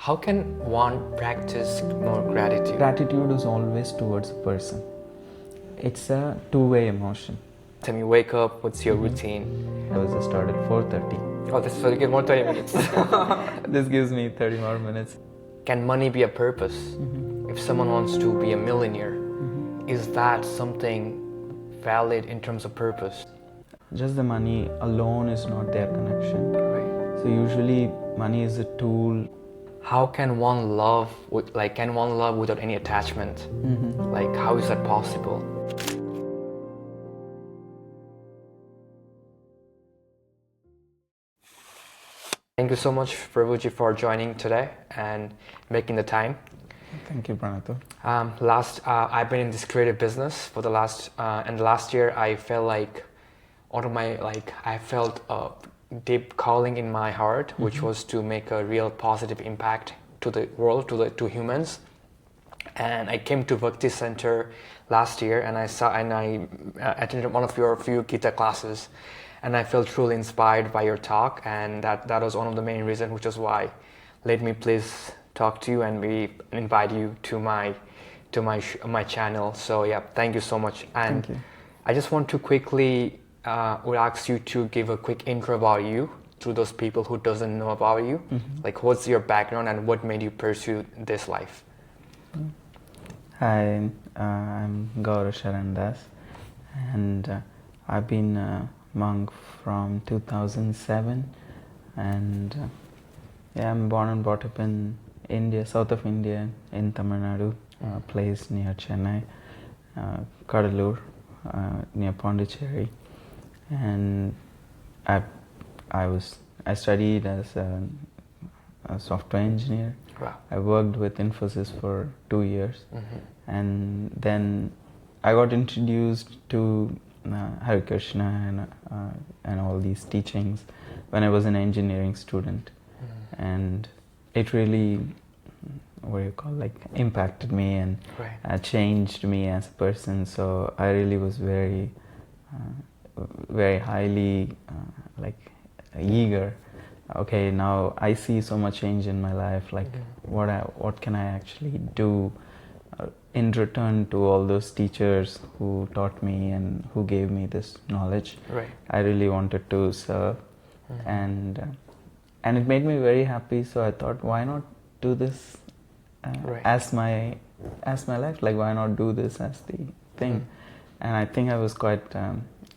How can one practice more gratitude? Gratitude is always towards a person. It's a two-way emotion. Time you wake up, what's your routine? I was just start at 4:30. Oh, that's so you get more 20 minutes. This gives me 30 more minutes. Can money be a purpose? If someone wants to be a millionaire, is that something valid in terms of purpose? Just the money alone is not their connection. Right. So usually money is a tool. How can one love can one love without any attachment? Like, how is that possible? Thank you so much, Prabhuji, for joining today and making the time. Thank you, Pranatha. I've been in this creative business for the last year I felt like I felt a deep calling in my heart, which was to make a real positive impact to the world, to humans. And I came to Bhakti Center last year, and I attended one of your few Gita classes, and I felt truly inspired by your talk, and that was one of the main reasons, which is why let me please talk to you and we invite you to my channel. So yeah, thank you so much. And Thank you. I just want to quickly would ask you to give a quick intro about you to those people who doesn't know about you. Like, what's your background and what made you pursue this life? Hi, I'm Gaur Sharan, and I've been a monk from 2007, and I'm born and brought up in India, south of India, in Tamil Nadu, a place near Chennai, Kadalur, near Pondicherry, and I studied as a software engineer. Wow. I worked with Infosys for 2 years, and then I got introduced to Hare Krishna and all these teachings when I was an engineering student, and it really, impacted me and changed me as a person. So I really was very highly eager. Okay, now I see so much change in my life. What can I actually do in return to all those teachers who taught me and who gave me this knowledge? Right. I really wanted to serve, and it made me very happy. So I thought, why not do this as my life? Like, why not do this as the thing? And I think I was quite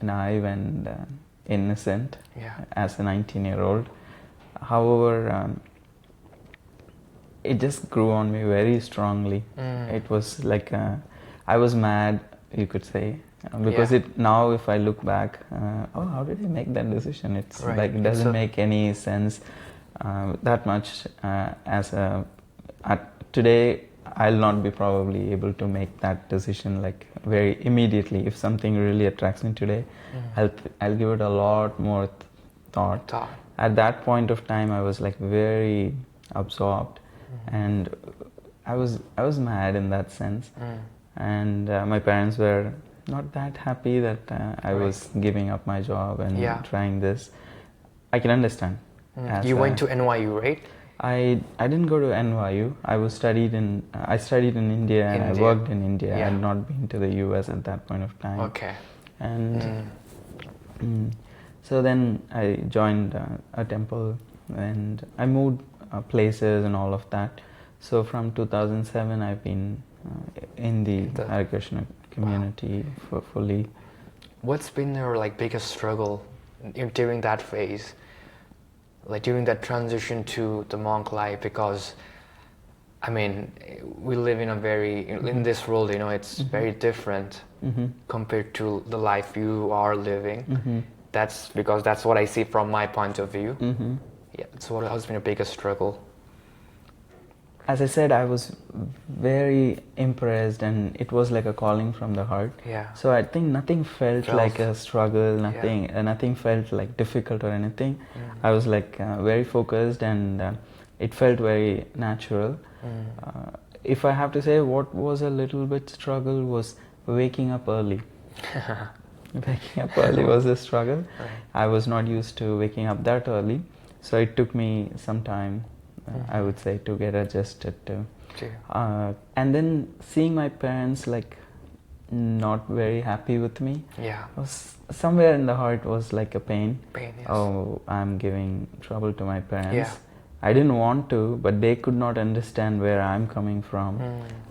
naive and innocent as a 19-year-old. However, it just grew on me very strongly. It was like I was mad, you could say, because now if I look back, how did I make that decision? It's like it doesn't make any sense that much. Today, I'll not be probably able to make that decision like very immediately. If something really attracts me today, I'll give it a lot more thought. At that point of time, I was like very absorbed, and I was mad in that sense. And my parents were not that happy that I was giving up my job and trying this. I can understand. You went to NYU, right? I didn't go to NYU. I studied in India, and I worked in India. I had not been to the US at that point of time. Okay. And so then I joined a temple, and I moved places and all of that. So from 2007, I've been in the Hare Krishna community for fully. What's been your biggest struggle during that phase? Like during that transition to the monk life, because I mean, we live in in this world, it's very different compared to the life you are living. That's because that's what I see from my point of view. Yeah, that's what has been your biggest struggle. As I said, I was very impressed, and it was like a calling from the heart. Yeah. So I think nothing felt like a struggle, nothing felt like difficult or anything. I was very focused, and it felt very natural. If I have to say what was a little bit struggle was waking up early. Waking up early was a struggle. I was not used to waking up that early, so it took me some time I would say, to get adjusted to. Sure. And then seeing my parents like not very happy with me, was somewhere in the heart was like a pain. Pain, yes. Oh, I'm giving trouble to my parents. Yeah. I didn't want to, but they could not understand where I'm coming from,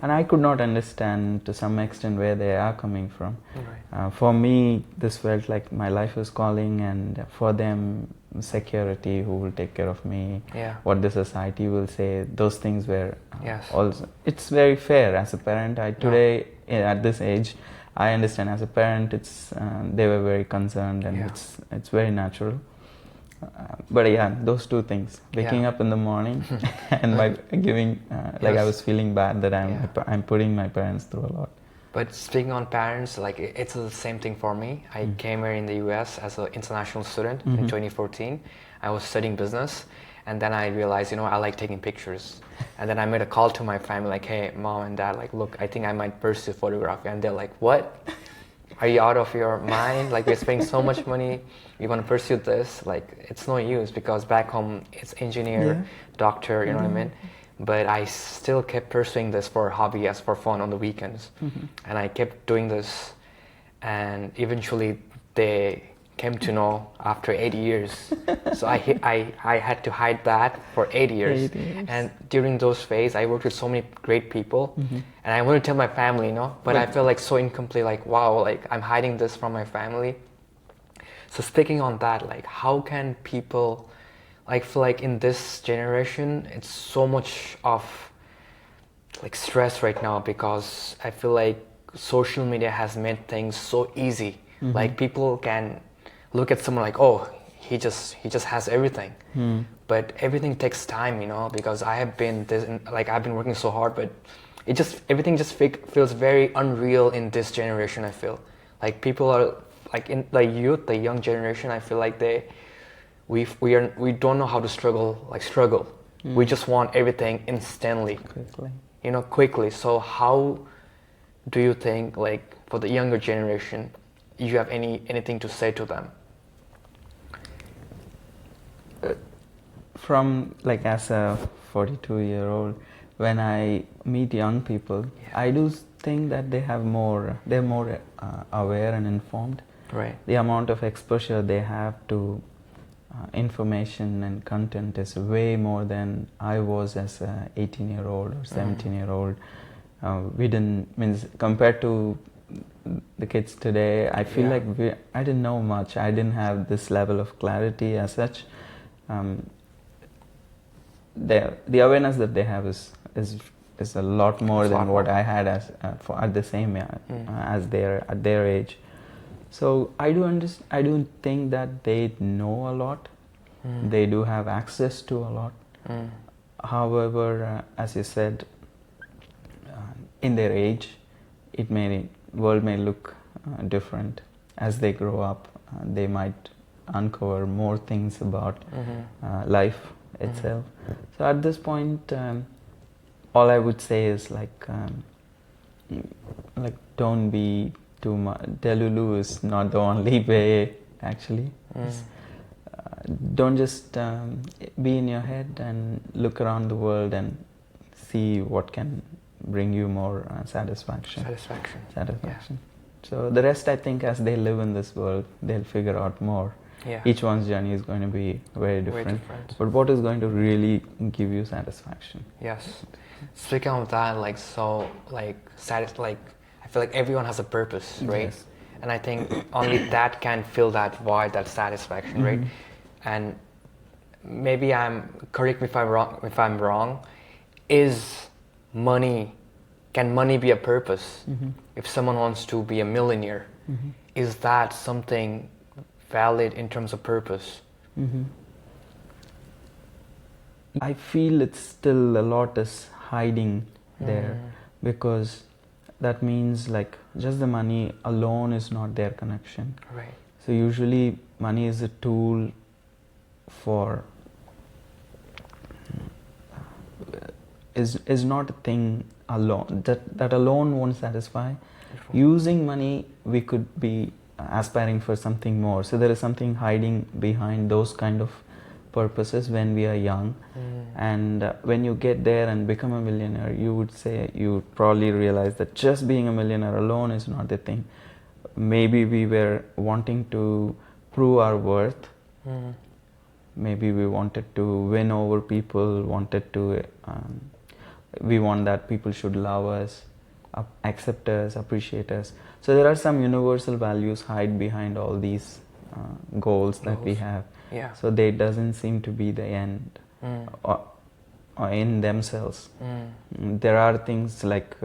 and I could not understand to some extent where they are coming from. Right. For me, this felt like my life is calling, and for them, security, who will take care of me, what the society will say, those things were also. It's very fair as a parent. Today, at this age, I understand as a parent, it's they were very concerned, and it's very natural. But yeah, those two things, waking up in the morning and by giving, like I was feeling bad that I'm putting my parents through a lot. But speaking on parents, like it's the same thing for me. I came here in the US as an international student in 2014. I was studying business, and then I realized, I like taking pictures. And then I made a call to my family, like, hey, mom and dad, like, look, I think I might pursue photography. And they're like, what? Are you out of your mind? Like, we're spending so much money. You want to pursue this? Like, it's no use, because back home it's engineer, doctor, you know what I mean? But I still kept pursuing this for hobby, as for fun on the weekends. And I kept doing this, and eventually they came to know after 8 years. So I had to hide that for 8 years. 8 years. And during those phases, I worked with so many great people, and I wanted to tell my family, but I felt like so incomplete, like, wow, like I'm hiding this from my family. So speaking on that, like, how can people, I feel like in this generation, it's so much of like stress right now, because I feel like social media has made things so easy. Like, people can look at someone like, oh, he just has everything. But everything takes time, because I have been I've been working so hard, but everything just feels very unreal in this generation. I feel like people are like, in the youth, the young generation, I feel like we don't know how to struggle. We just want everything instantly, quickly. So how do you think, like, for the younger generation, you have anything to say to them? From, like, as a 42-year-old, when I meet young people, I do think that they're more aware and informed. Right. The amount of exposure they have to information and content is way more than I was as a 18-year-old or 17-year-old. Compared to the kids today, I feel like I didn't know much. I didn't have this level of clarity as such. The awareness that they have is a lot more than what I had as at the same as at their age. So I do think that they know a lot. They do have access to a lot. However, as you said, in their age, world may look different. As they grow up, they might uncover more things about life itself. So at this point, all I would say is like don't be too much. Delulu is not the only way, actually. Don't just be in your head and look around the world and see what can bring you more satisfaction. So the rest, I think, as they live in this world, they'll figure out more. Each one's journey is going to be very different. But what is going to really give you satisfaction? Yes. Speaking of that, I feel like everyone has a purpose, right? Yes. And I think only that can fill that void, that satisfaction, right? And maybe correct me if I'm wrong, can money be a purpose? If someone wants to be a millionaire, is that something valid in terms of purpose? I feel it's still a lot is hiding there, because that means like just the money alone is not their connection. Right. So usually money is a tool for is not a thing alone. That alone won't satisfy. Using money, we could be aspiring for something more. So there is something hiding behind those kind of purposes when we are young. And when you get there and become a millionaire, you would probably realize that just being a millionaire alone is not the thing. Maybe we were wanting to prove our worth. Maybe we wanted to win over people, we want that people should love us, accept us, appreciate us. So there are some universal values hide behind all these goals that we have. Yeah. So they doesn't seem to be the end or in themselves. There are things like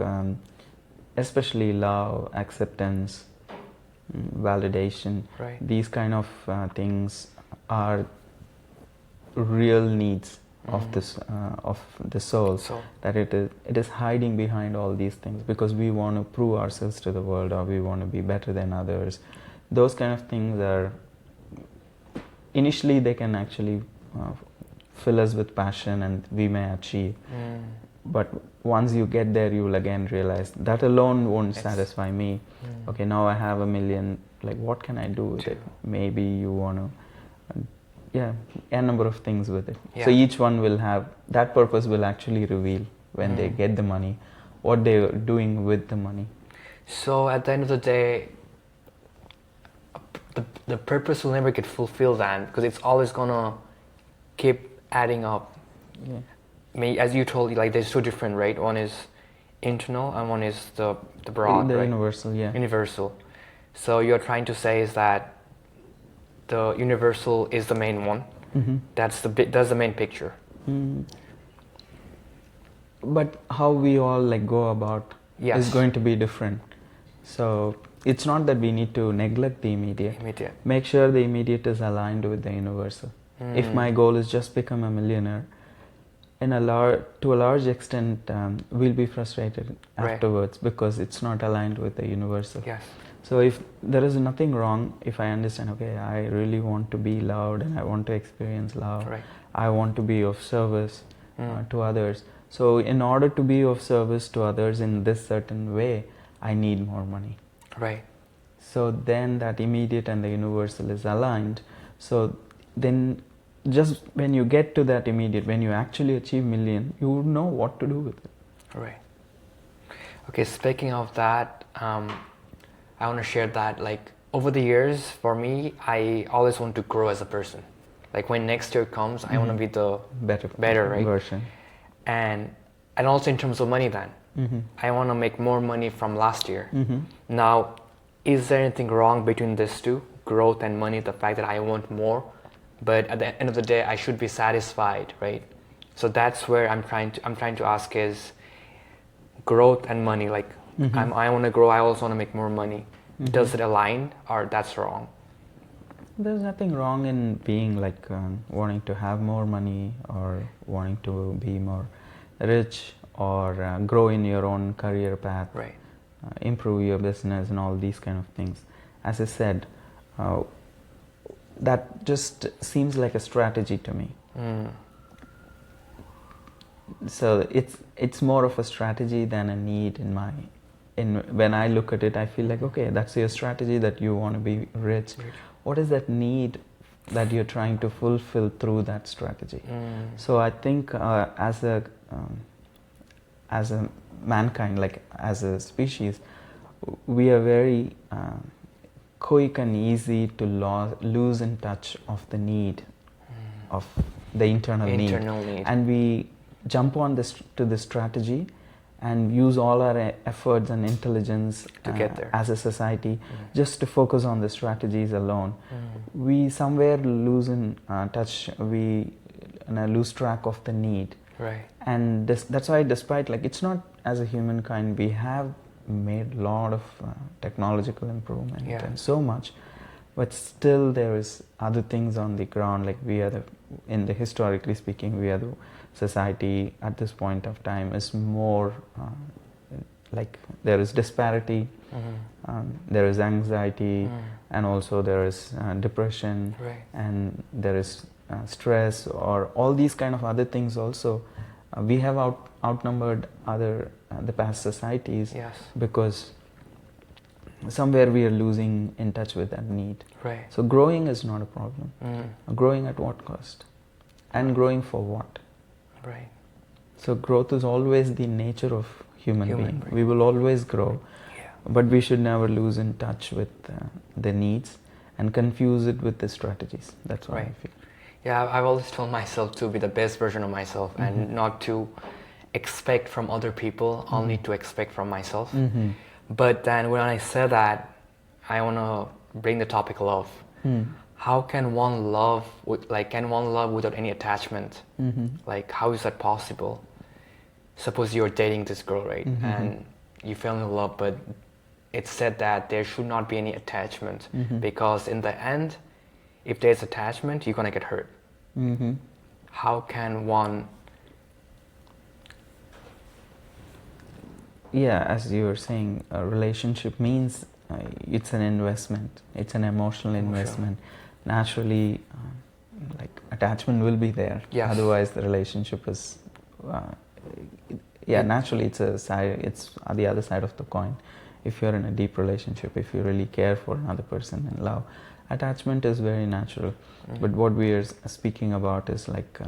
especially love, acceptance, validation. Right. These kind of things are real needs of this of the soul. That it is hiding behind all these things because we want to prove ourselves to the world, or we want to be better than others. Those kind of things are initially they can actually fill us with passion and we may achieve. But once you get there, you will again realize that alone won't satisfy me. Okay, now I have $1 million, like what can I do with it? Maybe you want to a number of things with it. So each one will have, that purpose will actually reveal when they get the money, what they are doing with the money. So at the end of the day, the purpose will never get fulfilled then, because it's always gonna keep adding up. As you told, like there's two different, right? One is internal and one is the broad, the right? Universal, Universal. So you're trying to say is that the universal is the main one. That's the main picture. But how we all like go about is going to be different. So it's not that we need to neglect the immediate. Make sure the immediate is aligned with the universal. If my goal is just become a millionaire, to a large extent we'll be frustrated afterwards because it's not aligned with the universal. So if there is nothing wrong, if I understand, okay, I really want to be loved and I want to experience love, I want to be of service to others. So in order to be of service to others in this certain way, I need more money. So then that immediate and the universal is aligned. So then just when you get to that immediate, when you actually achieve million, you would know what to do with it. Okay, speaking of that, I want to share that, like, over the years, for me, I always want to grow as a person. Like, when next year comes, I want to be the better right? version. And also in terms of money then. I want to make more money from last year. Now, is there anything wrong between these two, growth and money, the fact that I want more, but at the end of the day, I should be satisfied, right? So that's where I'm trying to ask is growth and money, like, I want to grow, I also want to make more money. Does it align, or that's wrong? There's nothing wrong in being like wanting to have more money or wanting to be more rich or grow in your own career path, improve your business and all these kind of things. As I said, that just seems like a strategy to me. So it's more of a strategy than a need when I look at it, I feel like, okay, that's your strategy that you want to be rich. What is that need that you're trying to fulfill through that strategy? So I think as a mankind, like as a species, we are very quick and easy to lose in touch of the need, of the internal need. And we jump on to this strategy and use all our efforts and intelligence to get there as a society just to focus on the strategies alone. We somewhere lose in touch, we lose track of the need. And that's why, despite, like, it's not, as a humankind, we have made a lot of technological improvement and so much, but still there is other things on the ground. Like, historically speaking, we are the society at this point of time is more like there is disparity, there is anxiety, and also there is depression, and there is stress, or all these kind of other things also. We have outnumbered the past societies because somewhere we are losing in touch with that need. So growing is not a problem. Growing at what cost? And growing for what? Right. So growth is always the nature of human being. We will always grow, but we should never lose in touch with the needs and confuse it with the strategies. That's what I feel. Yeah, I've always told myself to be the best version of myself and not to expect from other people, only to expect from myself. But then when I said that, I want to bring the topic love. How can one love, can one love without any attachment? Like, how is that possible? Suppose you're dating this girl, right? And you fell in love, but it's said that there should not be any attachment because in the end, if there's attachment, you're gonna get hurt. How can one? Yeah, as you were saying, a relationship means it's an investment. It's an emotional investment. Naturally, like attachment will be there. Yes. Otherwise, the relationship is. Naturally, it's a side. It's the other side of the coin. If you're in a deep relationship, if you really care for another person and love, attachment is very natural. But what we are speaking about is like,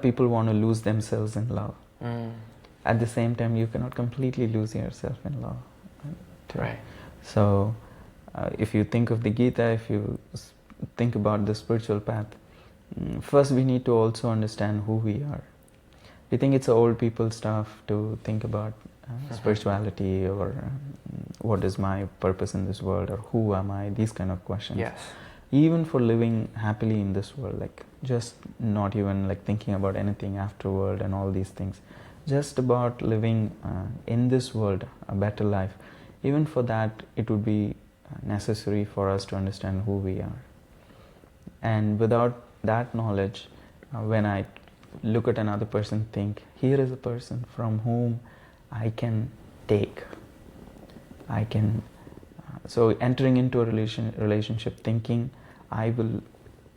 people want to lose themselves in love. At the same time, you cannot completely lose yourself in love. Right. So, if you think of the Gita, if you think about the spiritual path, first we need to also understand who we are. We think it's old people stuff to think about spirituality or what is my purpose in this world or who am I, these kind of questions. Yes. Even for living happily in this world, like just not even like thinking about anything afterward and all these things, just about living in this world a better life. Even for that, it would be necessary for us to understand who we are. And without that knowledge, when I look at another person, think, here is a person from whom I can take. I can. So entering into a relationship, thinking, I will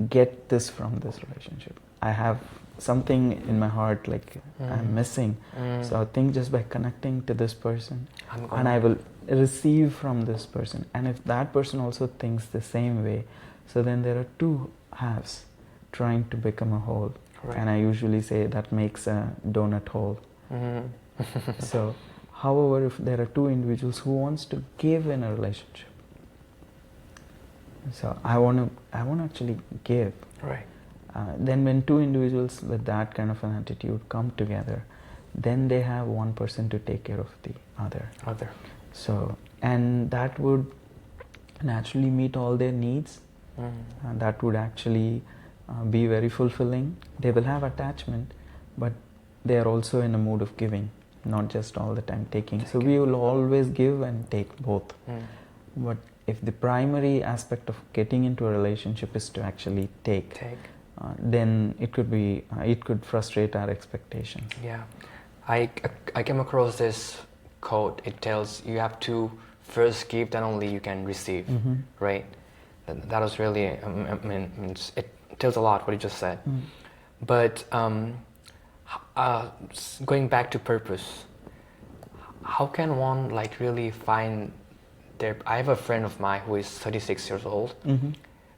get this from this relationship. I have something in my heart like I'm missing. So I think just by connecting to this person, and I will receive from this person. And if that person also thinks the same way, so then there are two halves trying to become a whole. Right. And I usually say that makes a donut hole. So, however, if there are two individuals who wants to give in a relationship, so I want to actually give. Right. Then when two individuals with that kind of an attitude come together, then they have one person to take care of the other. So, and that would naturally meet all their needs. And that would actually be very fulfilling. They will have attachment, but they are also in a mood of giving, not just all the time taking. So we will always give and take both. But if the primary aspect of getting into a relationship is to actually take. Then it could frustrate our expectations. Yeah, I came across this quote. It tells you have to first give, then only you can receive. Right. That was really, it tells a lot what you just said. But going back to purpose, how can one like really find I have a friend of mine who is 36 years old,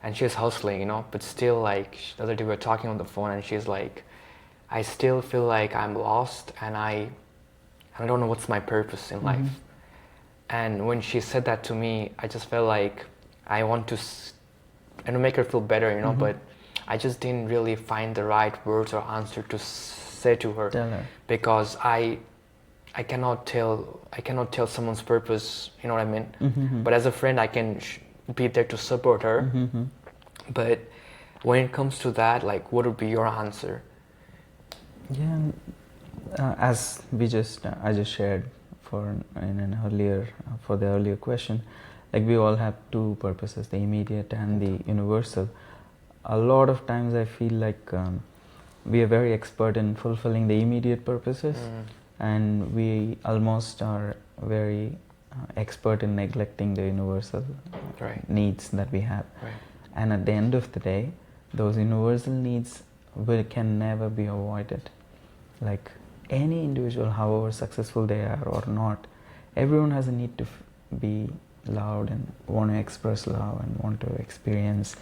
and she's hustling, but still like the other day we were talking on the phone, and she's like, I still feel like I'm lost, and I don't know what's my purpose in life. And when she said that to me, I just felt like I want to make her feel better, but I just didn't really find the right words or answer to say to her. Tell her. Because I cannot tell someone's purpose, you know what I mean? But as a friend, I can be there to support her. But when it comes to that, like, what would be your answer? Yeah, as I just shared for the earlier question, like we all have two purposes, the immediate and the universal. A lot of times I feel like we are very expert in fulfilling the immediate purposes, and we almost are very expert in neglecting the universal needs that we have. And at the end of the day, those universal needs can never be avoided. Like any individual, however successful they are or not, everyone has a need to be loved and want to express love and want to experience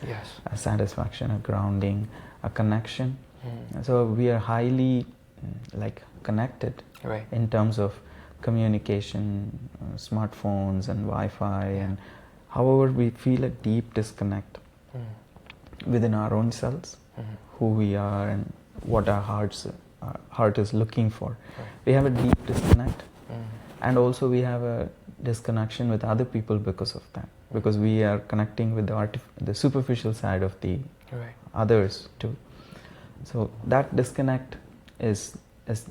a satisfaction, a grounding, a connection. So we are highly like connected in terms of communication, smartphones and Wi-Fi, and however we feel a deep disconnect within our own selves, who we are and what our heart is looking for. We have a deep disconnect, and also we have a disconnection with other people because of that, because we are connecting with the superficial side of the others too. So that disconnect is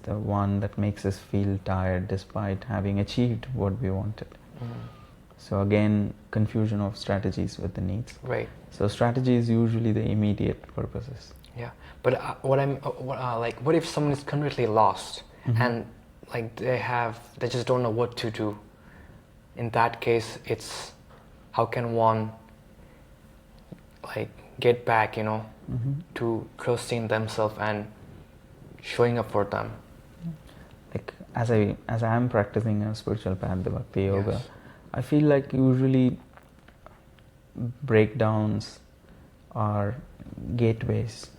the one that makes us feel tired despite having achieved what we wanted. So again, confusion of strategies with the needs. So strategy is usually the immediate purposes. Yeah, but what if someone is completely lost and like they just don't know what to do? In that case, it's how can one like get back, to trusting themselves and showing up for them? Like as I am practicing a spiritual path, the Bhakti yoga, I feel like usually breakdowns are gateways.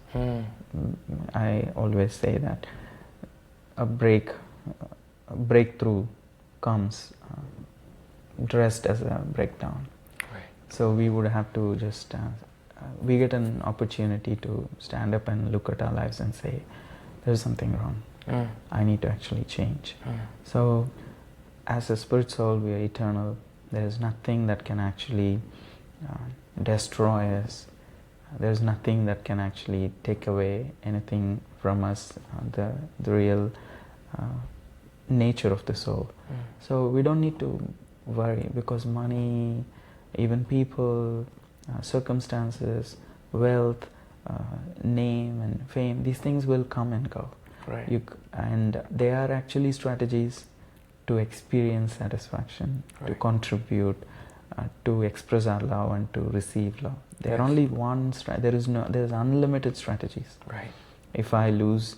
I always say that a breakthrough comes dressed as a breakdown. So we would have to just we get an opportunity to stand up and look at our lives and say, there's something wrong. I need to actually change. So as a spirit soul, we are eternal. There is nothing that can actually destroy us. There's nothing that can actually take away anything from us, the real nature of the soul. So we don't need to worry, because money, even people, circumstances, wealth, name and fame, these things will come and go. And they are actually strategies to experience satisfaction, to contribute, to express our love and to receive love. There are only one there is unlimited strategies. If I lose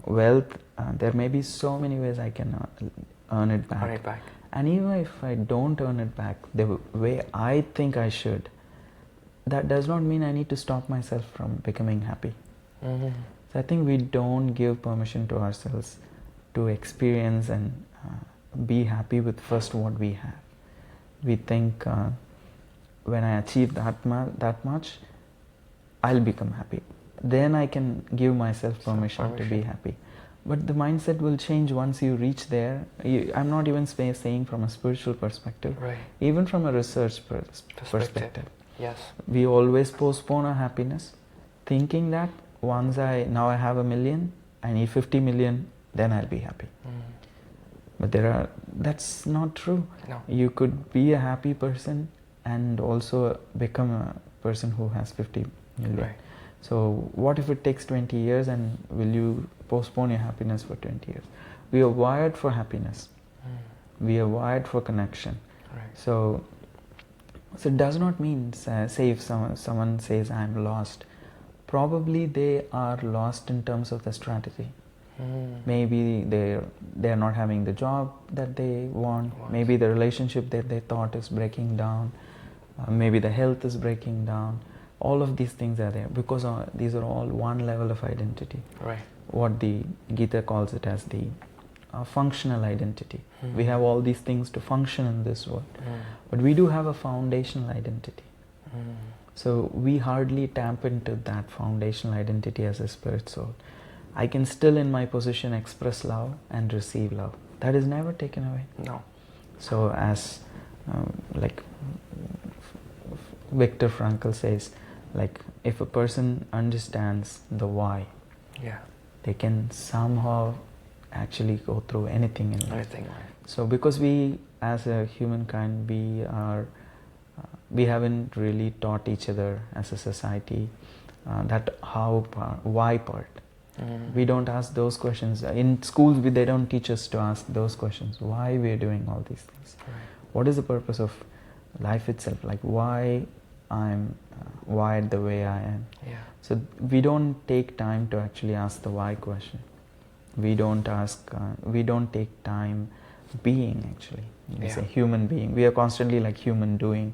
wealth, there may be so many ways I can earn it back. And even if I don't earn it back the way I think I should, that does not mean I need to stop myself from becoming happy. So I think we don't give permission to ourselves to experience and be happy with first what we have. We think when I achieve that much, I'll become happy. Then I can give myself permission to be happy. But the mindset will change once you reach there. I'm not even saying from a spiritual perspective, even from a research perspective. We always postpone our happiness, thinking that once now I have 1 million, I need 50 million, then I'll be happy. But that's not true. You could be a happy person and also become a person who has 50 million. So what if it takes 20 years, and will you postpone your happiness for 20 years? We are wired for happiness. We are wired for connection. So it does not mean, say if someone says I'm lost, probably they are lost in terms of the strategy. Maybe they're not having the job that they want. Maybe the relationship that they thought is breaking down. Maybe the health is breaking down. All of these things are there because these are all one level of identity. What the Gita calls it as the functional identity. We have all these things to function in this world. But we do have a foundational identity. So we hardly tap into that foundational identity as a spirit soul. I can still in my position express love and receive love. That is never taken away. So as like Viktor Frankl says, like if a person understands the why, they can somehow actually go through anything in life. So because we as a humankind, we haven't really taught each other as a society that why part. We don't ask those questions. In schools, they don't teach us to ask those questions. Why we are doing all these things? What is the purpose of life itself? Like why I'm wired the way I am. So we don't take time to actually ask the why question. We don't take time being actually. As a human being. We are constantly like human doing.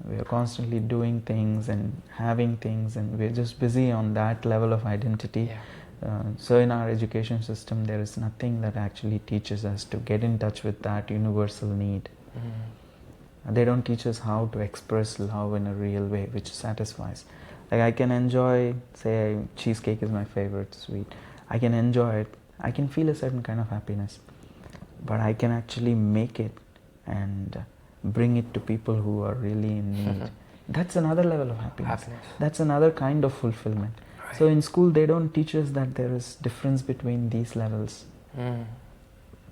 We are constantly doing things and having things, and we're just busy on that level of identity. Yeah. So in our education system, there is nothing that actually teaches us to get in touch with that universal need. They don't teach us how to express love in a real way, which satisfies. Like I can enjoy, say, cheesecake is my favorite sweet. I can enjoy it. I can feel a certain kind of happiness. But I can actually make it and bring it to people who are really in need. That's another level of happiness. That's another kind of fulfillment. Right. So in school, they don't teach us that there is difference between these levels.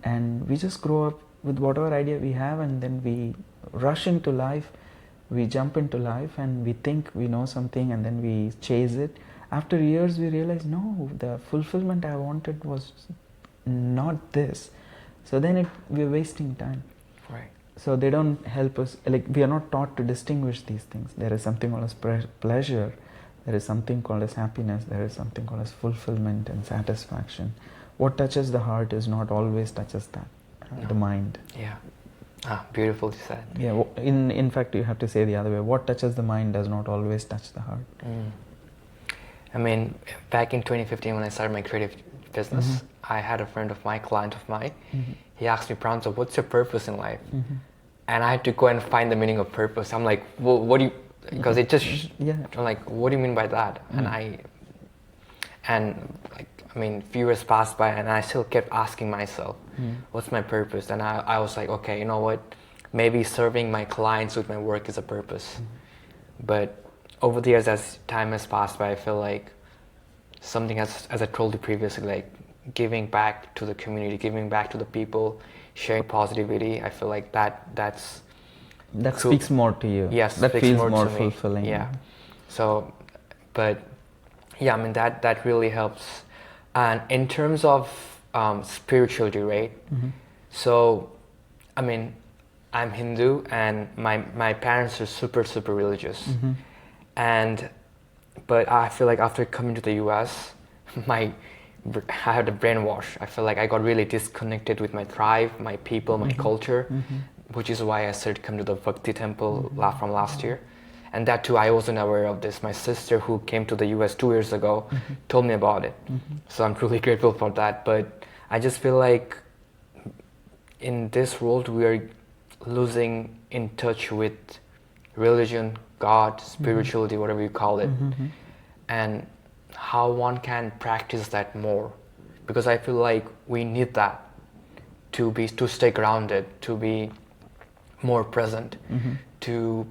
And we just grow up with whatever idea we have, and then we rush into life. We jump into life and we think we know something, and then we chase it. After years, we realize, no, the fulfillment I wanted was not this. So then we're wasting time. Right. So they don't help us, like we are not taught to distinguish these things. There is something called as pleasure, there is something called as happiness, there is something called as fulfillment and satisfaction. What touches the heart is not always touches that, the mind. Yeah. Beautifully said. Yeah, in fact, you have to say the other way. What touches the mind does not always touch the heart. I mean, back in 2015 when I started my creative business, I had a friend of mine, client of mine, he asked me, Pranto, what's your purpose in life? And I had to go and find the meaning of purpose. I'm like, well, what do you, because it just, I'm like, what do you mean by that? And a few years passed by and I still kept asking myself, what's my purpose? And I was like, okay, you know what? Maybe serving my clients with my work is a purpose. But over the years, as time has passed by, I feel like something, as I told you previously, like giving back to the community, giving back to the people, sharing positivity. I feel like that speaks more to you. Yes, that feels more fulfilling. Yeah. So, but yeah, I mean that really helps. And in terms of spirituality, right? So, I mean, I'm Hindu, and my parents are super religious, but I feel like after coming to the US, I had a brainwash. I feel like I got really disconnected with my tribe, my people, my culture, which is why I started coming to the Bhakti temple from last year. And that too, I wasn't aware of this. My sister, who came to the US 2 years ago, told me about it. So I'm truly grateful for that. But I just feel like in this world, we are losing in touch with religion, God, spirituality, whatever you call it, and how one can practice that more. Because I feel like we need that to stay grounded, to be more present, to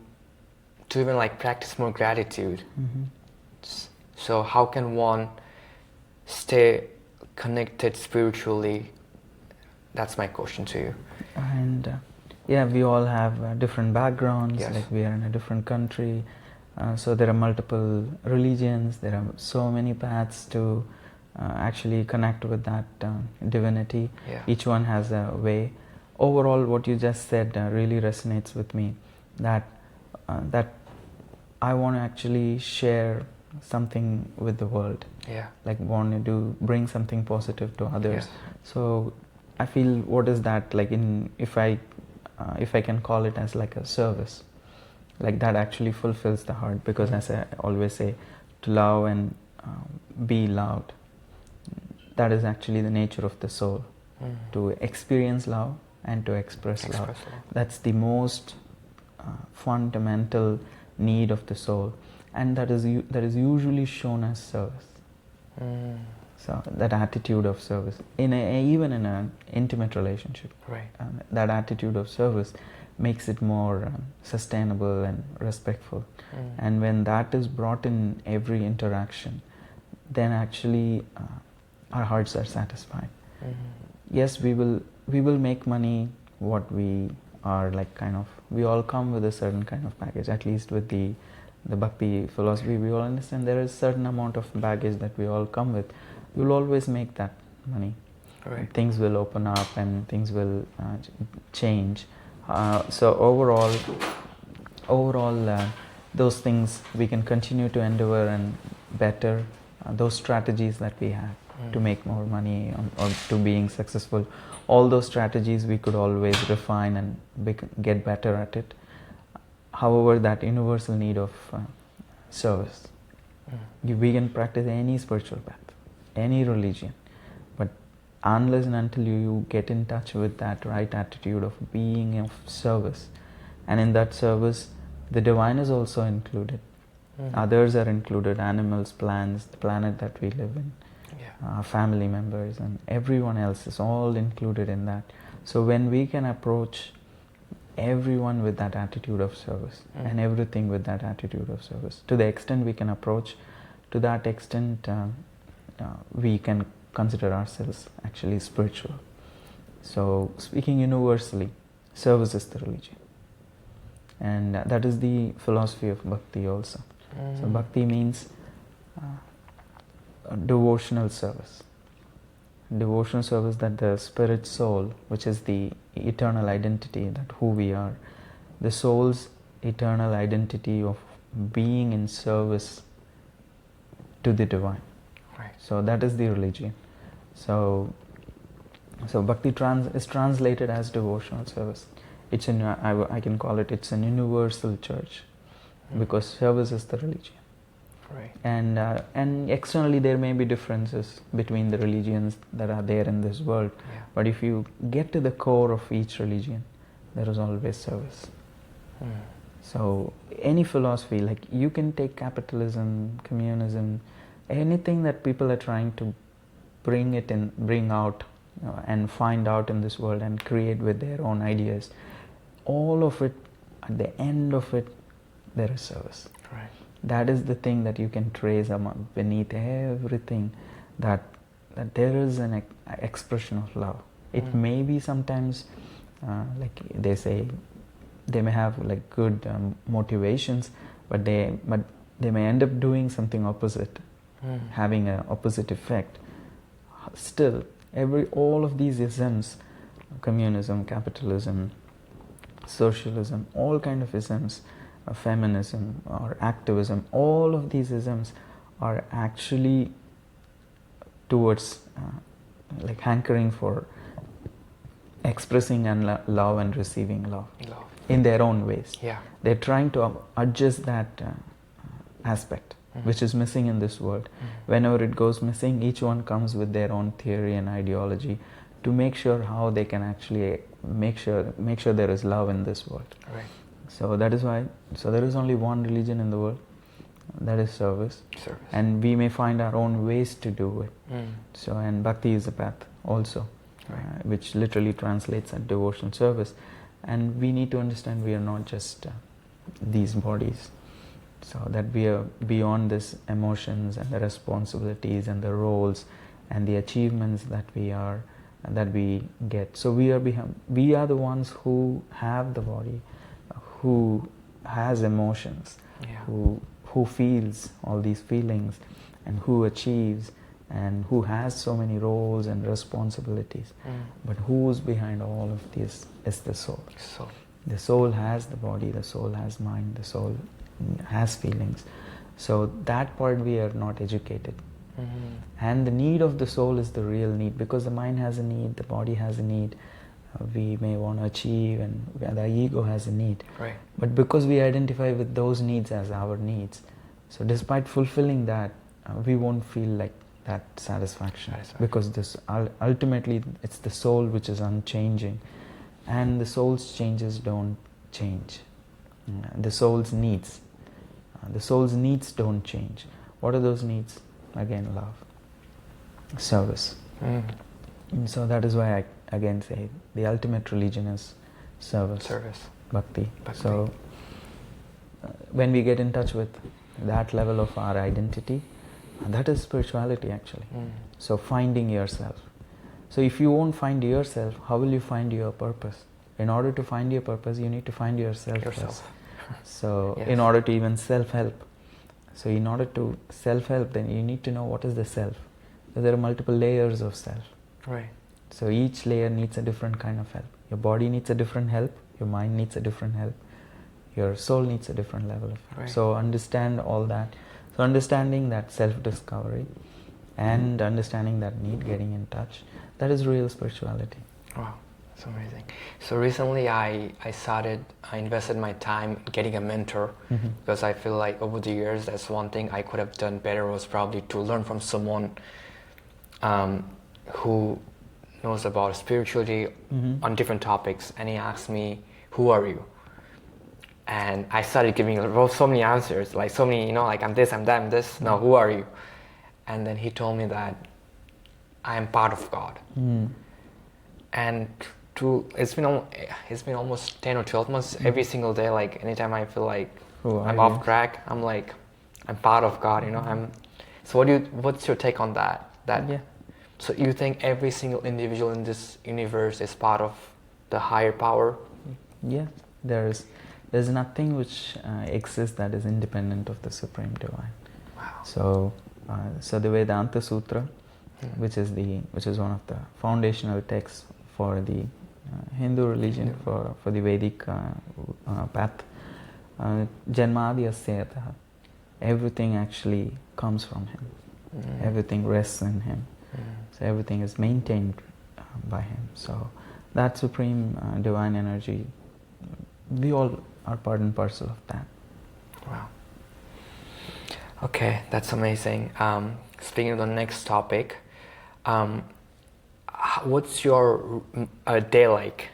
even like practice more gratitude. So how can one stay connected spiritually? That's my question to you. And we all have different backgrounds. Yes. Like we are in a different country, so there are multiple religions. There are so many paths to actually connect with that divinity. Yeah. Each one has a way. Overall, what you just said really resonates with me. That I want to actually share something with the world. Yeah. Like want to bring something positive to others. Yes. So I feel, what is that like if I can call it as like a service, like that actually fulfills the heart. Because as I always say, to love and be loved, that is actually the nature of the soul. To experience love and to express love. That's the most fundamental need of the soul, and that is usually shown as service. So that attitude of service, even in an intimate relationship, right? That attitude of service makes it more sustainable and respectful. And when that is brought in every interaction, then actually our hearts are satisfied. Yes, we will make money. What we are like, kind of, we all come with a certain kind of baggage. At least with the Bhakti philosophy, we all understand there is a certain amount of baggage that we all come with. We will always make that money. Right. Things will open up and things will change. So overall, those things we can continue to endeavor and better those strategies that we have to make more money or to being successful. All those strategies we could always refine and get better at it. however, that universal need of service. We can practice any spiritual path, any religion, but unless and until you get in touch with that right attitude of being of service, and in that service the divine is also included. Others are included, animals, plants, the planet that we live in, family members, and everyone else is all included in that. So when we can approach everyone with that attitude of service and everything with that attitude of service, to the extent we can approach, to that extent we can consider ourselves actually spiritual. So speaking universally, service is the religion, and that is the philosophy of Bhakti also. So Bhakti means devotional service. Devotional service, that the spirit soul, which is the eternal identity, that who we are, the soul's eternal identity of being in service to the divine. Right. So that is the religion. So Bhakti is translated as devotional service. It's I can call it, it's an universal church, because service is the religion. Right. And externally there may be differences between the religions that are there in this world, but if you get to the core of each religion, there is always service. So any philosophy, like you can take capitalism, communism, anything that people are trying to bring out and find out in this world and create with their own ideas, all of it, at the end of it, there is service. Right. That is the thing that you can trace beneath everything, that there is an expression of love. It may be sometimes, like they say, they may have like good motivations, but they may end up doing something opposite, having an opposite effect. Still, all of these isms, communism, capitalism, socialism, all kind of isms, feminism or activism, all of these isms are actually towards like hankering for expressing and love and receiving love in their own ways. They're trying to adjust that aspect which is missing in this world. Whenever it goes missing, each one comes with their own theory and ideology to make sure how they can actually make sure there is love in this world. Right. So that is why, so there is only one religion in the world, that is service. And we may find our own ways to do it. So, and Bhakti is a path also, which literally translates as devotional service. And we need to understand we are not just these bodies. So that we are beyond this emotions and the responsibilities and the roles and the achievements that we get. So we are the ones who have the body, who has emotions, who feels all these feelings, and who achieves, and who has so many roles and responsibilities. But who's behind all of this is the soul. The soul has the body, the soul has mind, the soul has feelings. So that part we are not educated. And the need of the soul is the real need, because the mind has a need, the body has a need. We may want to achieve, and the ego has a need. But because we identify with those needs as our needs, so despite fulfilling that, we won't feel like that satisfaction. Because this ultimately it's the soul which is unchanging, and the soul's changes don't change. The soul's needs don't change. What are those needs? Again, love, service. So that is why I again say the ultimate religion is service. Bhakti. So when we get in touch with that level of our identity, that is spirituality actually. So finding yourself. So if you won't find yourself, how will you find your purpose? In order to find your purpose, you need to find yourself first. So in order to even self-help. So in order to self-help, then you need to know what is the self. So there are multiple layers of self. So each layer needs a different kind of help. Your body needs a different help. Your mind needs a different help. Your soul needs a different level of help. So understand all that. So understanding that self-discovery and understanding that need, getting in touch, that is real spirituality. Wow, It's amazing. So recently I invested my time getting a mentor because I feel like over the years that's one thing I could have done better was probably to learn from someone who knows about spirituality on different topics. And he asked me, who are you? And I started giving so many answers, like so many, like I'm this, I'm that, I'm this. No, who are you? And then he told me that I am part of God. And it's been almost 10 or 12 months. Every single day, like anytime I feel like I'm off track, I'm like, I'm part of God. So what's your take on that? So you think every single individual in this universe is part of the higher power? Yeah, there's nothing which exists that is independent of the Supreme Divine. Wow. So the Vedanta Sutra, which is one of the foundational texts for the Hindu religion, for the Vedic path, Janmadi Asyataha, everything actually comes from him. Everything rests in him. So everything is maintained by him. So that supreme divine energy, we all are part and parcel of that. Wow. Okay, that's amazing. Speaking of the next topic, what's your day like?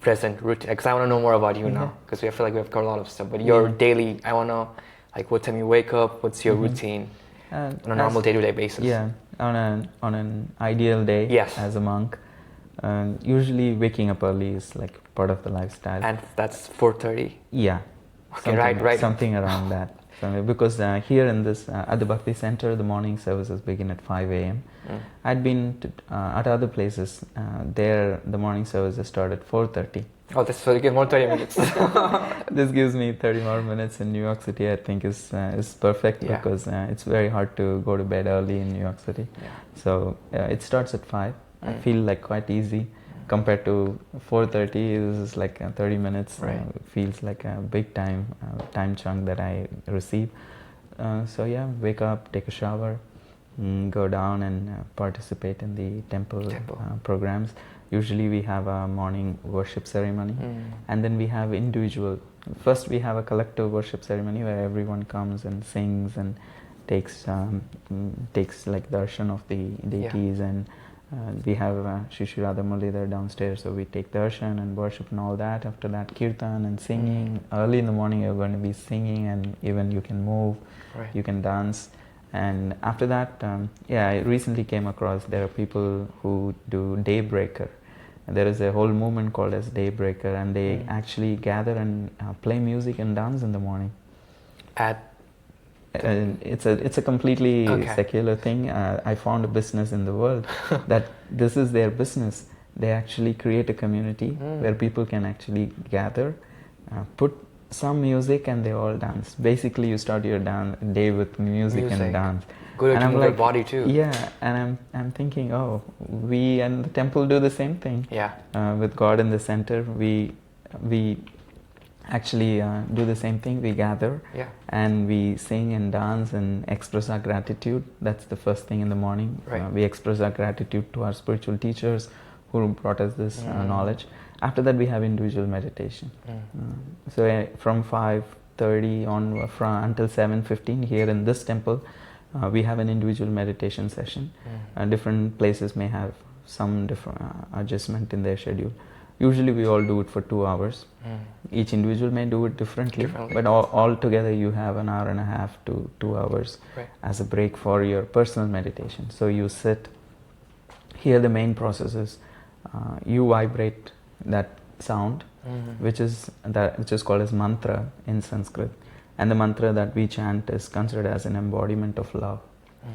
Present routine? Because I want to know more about you now, because I feel like we've covered a lot of stuff. But your daily, I want to know, like, what time you wake up? What's your routine on a normal day-to-day basis? Yeah, on an ideal day, as a monk, usually waking up early is like part of the lifestyle. And that's 4:30. Yeah. Okay, right. Something around that. Because here in this at the Bhakti Center, the morning services begin at 5 a.m. I'd been at other places. There, the morning services start at 4:30. Oh, that's so you get more 30 minutes. This gives me 30 more minutes in New York City. I think is perfect because it's very hard to go to bed early in New York City. Yeah. So it starts at 5. I feel like quite easy. Compared to 4:30, this is like 30 minutes. Feels like a big time chunk that I receive. So yeah, wake up, take a shower, go down and participate in the temple. Programs. Usually we have a morning worship ceremony, and then we have individual. First we have a collective worship ceremony where everyone comes and sings and takes like darshan of the deities and. We have Shri Radha Murli there downstairs, so we take darshan and worship and all that. After that, kirtan and singing. Early in the morning, you're going to be singing, and even you can move, you can dance. And after that, I recently came across there are people who do daybreaker. And there is a whole movement called as daybreaker, and they actually gather and play music and dance in the morning. It's a completely secular thing. I found a business in the world that this is their business. They actually create a community where people can actually gather, put some music, and they all dance. Basically, you start your day with music and dance. Good at your body too. Yeah, and I'm thinking, we and the temple do the same thing. Yeah. With God in the center, we actually do the same thing. We gather and we sing and dance and express our gratitude. That's the first thing in the morning. We express our gratitude to our spiritual teachers who brought us this knowledge. After that, we have individual meditation. So from 5:30 on until 7:15 here in this temple, we have an individual meditation session. Different places may have some different adjustment in their schedule. Usually we all do it for 2 hours. Each individual may do it differently. But all together you have an hour and a half to 2 hours as a break for your personal meditation. So you sit. Here the main process is you vibrate that sound, which is called as mantra in Sanskrit. And the mantra that we chant is considered as an embodiment of love.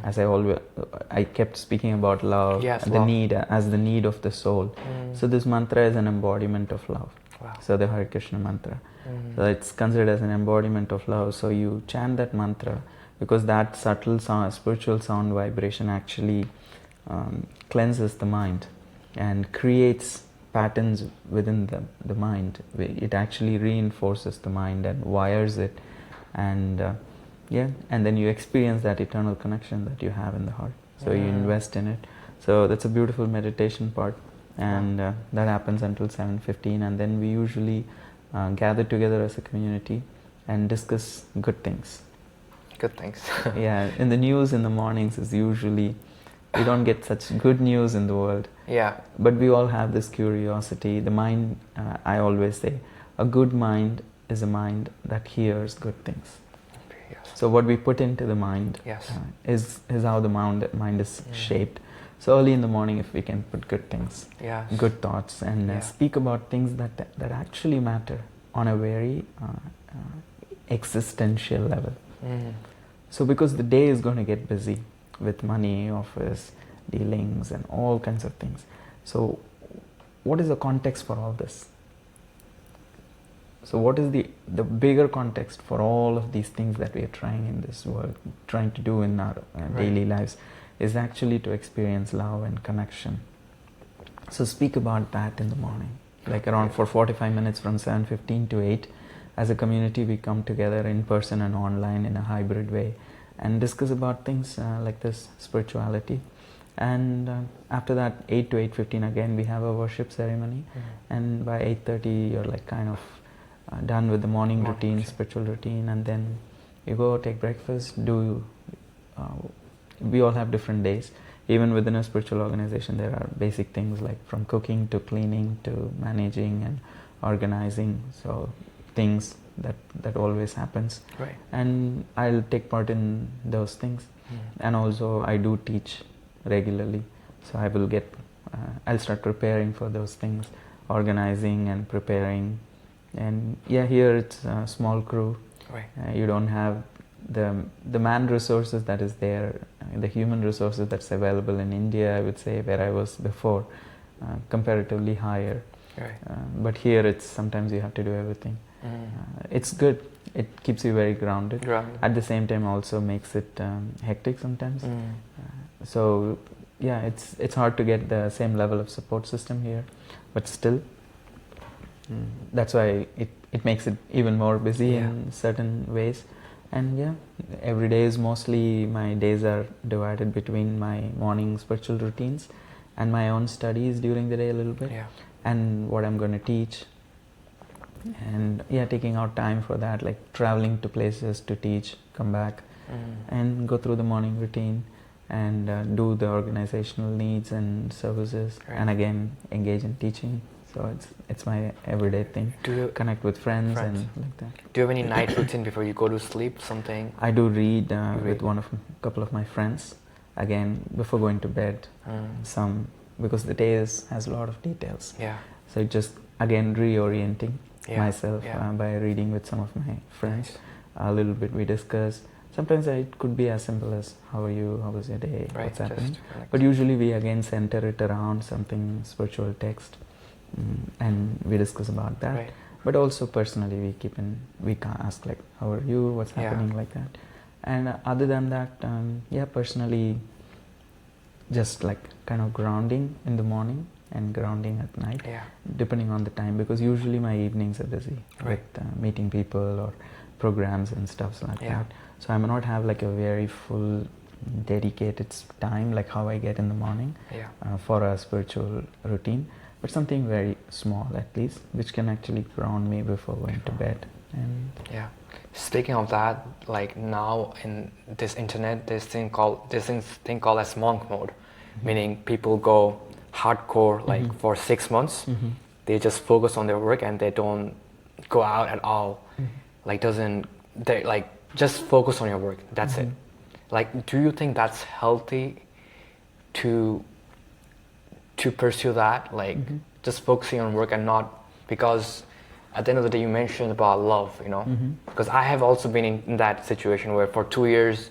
As I kept speaking about love, the need of the soul. So this mantra is an embodiment of love. So the Hare Krishna mantra. So it's considered as an embodiment of love. So you chant that mantra because that subtle sound, spiritual sound vibration actually cleanses the mind and creates patterns within the mind. It actually reinforces the mind and wires it, and and then you experience that eternal connection that you have in the heart. So you invest in it. So that's a beautiful meditation part. and that happens until 7:15, and then we usually gather together as a community and discuss good things. Good things. Yeah, in the news in the mornings is usually, we don't get such good news in the world. Yeah. But we all have this curiosity. The mind, I always say, a good mind is a mind that hears good things. Yes. So what we put into the mind is how the mind is shaped. So early in the morning, if we can put good things, good thoughts, and speak about things that actually matter on a very existential level. So because the day is going to get busy with money, office, dealings, and all kinds of things. So what is the context for all this? So what is the bigger context for all of these things that we are trying in this world, trying to do in our daily lives, is actually to experience love and connection. So speak about that in the morning, like around for 45 minutes from 7:15 to 8. As a community, we come together in person and online in a hybrid way and discuss about things like this, spirituality. And after that, 8 to 8:15 again, we have a worship ceremony. And by 8:30, you're like kind of done with the morning routine, spiritual routine, and then you go take breakfast, we all have different days. Even within a spiritual organization, there are basic things like from cooking to cleaning to managing and organizing. So things that always happens. Right. And I'll take part in those things. And also I do teach regularly. So I will I'll start preparing for those things, organizing and preparing. And here it's a small crew. Right. You don't have the man resources that is there, the human resources that's available in India, I would say, where I was before, comparatively higher. Right. But here it's sometimes you have to do everything. It's good. It keeps you very grounded. At the same time also makes it hectic sometimes. So it's hard to get the same level of support system here, but still that's why it makes it even more busy in certain ways. And every day is mostly, my days are divided between my morning spiritual routines and my own studies during the day a little bit, and what I'm going to teach. And taking out time for that, like traveling to places to teach, come back and go through the morning routine and do the organizational needs and services, and again engage in teaching. So it's my everyday thing. Do you connect with friends and like that? Do you have any night routine before you go to sleep? Something? I do read with couple of my friends. Again, before going to bed, because the day has a lot of details. So just again reorienting myself by reading with some of my friends. A little bit we discuss. Sometimes it could be as simple as how are you, how was your day, what's happening. But usually we again center it around something spiritual text. And we discuss about that, but also personally we can ask like, how are you, what's happening, like that. And other than that, personally, just like kind of grounding in the morning and grounding at night, depending on the time, because usually my evenings are busy with meeting people or programs and stuff like that. So I may not have like a very full dedicated time like how I get in the morning for a spiritual routine. But something very small at least, which can actually ground me before going to bed. And speaking of that, like now in this internet, this thing called as monk mode, meaning people go hardcore like for 6 months. They just focus on their work and they don't go out at all. Like they like just focus on your work. That's it. Like, do you think that's healthy to pursue that, like just focusing on work and not, because at the end of the day you mentioned about love, because I have also been in that situation where for 2 years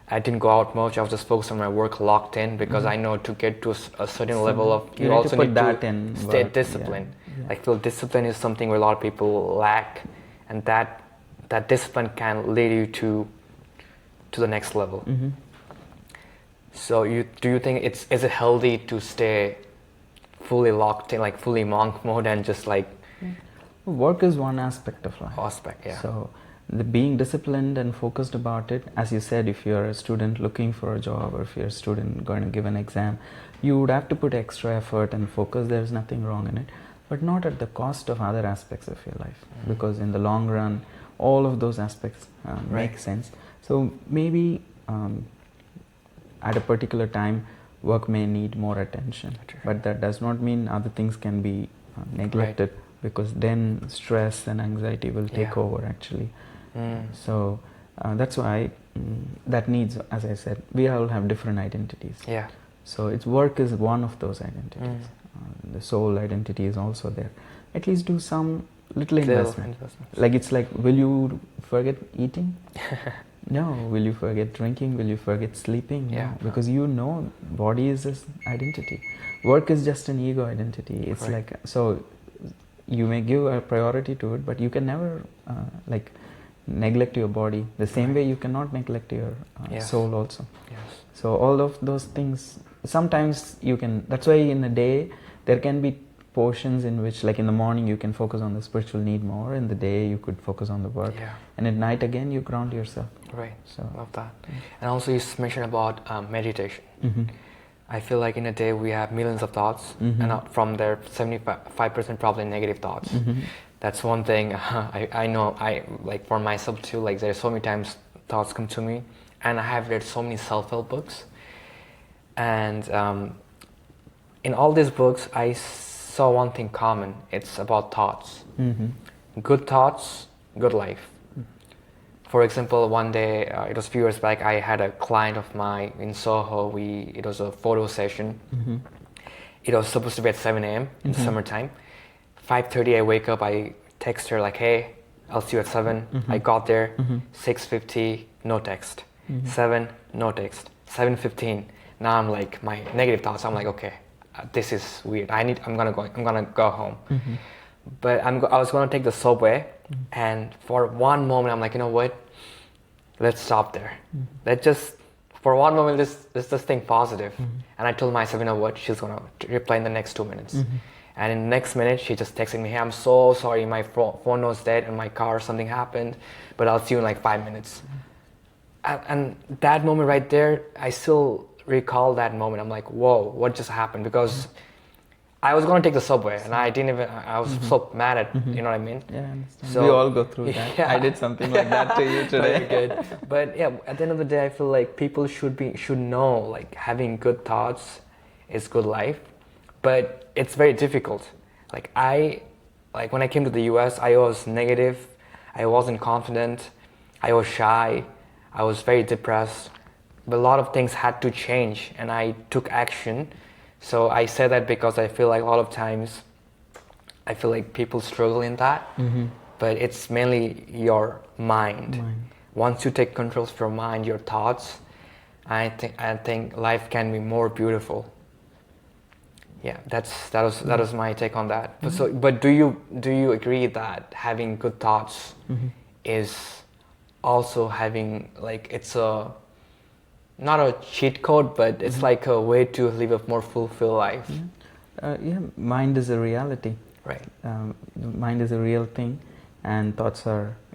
I didn't go out much. I was just focused on my work, locked in, because I know to get to a certain level of, you also need to stay disciplined. I feel discipline is something where a lot of people lack, and that discipline can lead you to the next level. So do you think is it healthy to stay fully locked in, like fully monk mode, and just like... Work is one aspect of life. So the being disciplined and focused about it, as you said, if you're a student looking for a job or if you're a student going to give an exam, you would have to put extra effort and focus. There's nothing wrong in it, but not at the cost of other aspects of your life, because in the long run all of those aspects make sense. So maybe at a particular time work may need more attention, but that does not mean other things can be neglected, because then stress and anxiety will take over actually. So that's why that needs, as I said, we all have different identities. So its work is one of those identities. The soul identity is also there. At least do some little investment. Like it's like, will you forget eating? No. Will you forget drinking? Will you forget sleeping? No. Because you know body is this identity. Work is just an ego identity. It's like, so you may give a priority to it, but you can never like neglect your body. The same way you cannot neglect your soul also. So all of those things, sometimes you can, that's why in a day there can be portions in which, like in the morning you can focus on the spiritual need more, in the day you could focus on the work, and at night again you ground yourself. So love that. And also you mentioned about meditation. I feel like in a day we have millions of thoughts, and from there 75% probably negative thoughts. That's one thing I know. I like for myself too. Like there's so many times thoughts come to me, and I have read so many self-help books, and in all these books I saw one thing common. It's about thoughts. Good thoughts, good life. For example, one day, it was a few years back, I had a client of mine in Soho. It was a photo session. It was supposed to be at 7 a.m. in the summertime. 5:30 I wake up, I text her like, hey, I'll see you at 7. I got there, 6:50, no text. 7, no text. 7:15, now I'm like, my negative thoughts, I'm like, okay, this is weird. I'm gonna go home. But I was gonna take the subway, and for one moment I'm like, you know what? Let's stop there. Let's just, for one moment, let's just think positive. And I told myself, you know what? She's gonna reply in the next 2 minutes. And in the next minute, she just texted me, hey, I'm so sorry, my phone was dead in my car, something happened, but I'll see you in like 5 minutes. And that moment right there, I still recall that moment. I'm like, whoa, what just happened? Because I was going to take the subway, and I was so mad at, you know what I mean? Yeah, I understand. So, we all go through that. I did something like that to you today. Very good. But yeah, at the end of the day, I feel like people should know, like, having good thoughts is good life, but it's very difficult. Like when I came to the US, I was negative, I wasn't confident, I was shy, I was very depressed, but a lot of things had to change, and I took action. So I say that because I feel like a lot of times, I feel like people struggle in that, but it's mainly your mind. Once you take control of your mind, your thoughts, I think life can be more beautiful. Yeah, that was my take on that. But do you agree that having good thoughts is also having, like, it's not a cheat code, but it's like a way to live a more fulfilled life? Mind is a reality. Mind is a real thing, and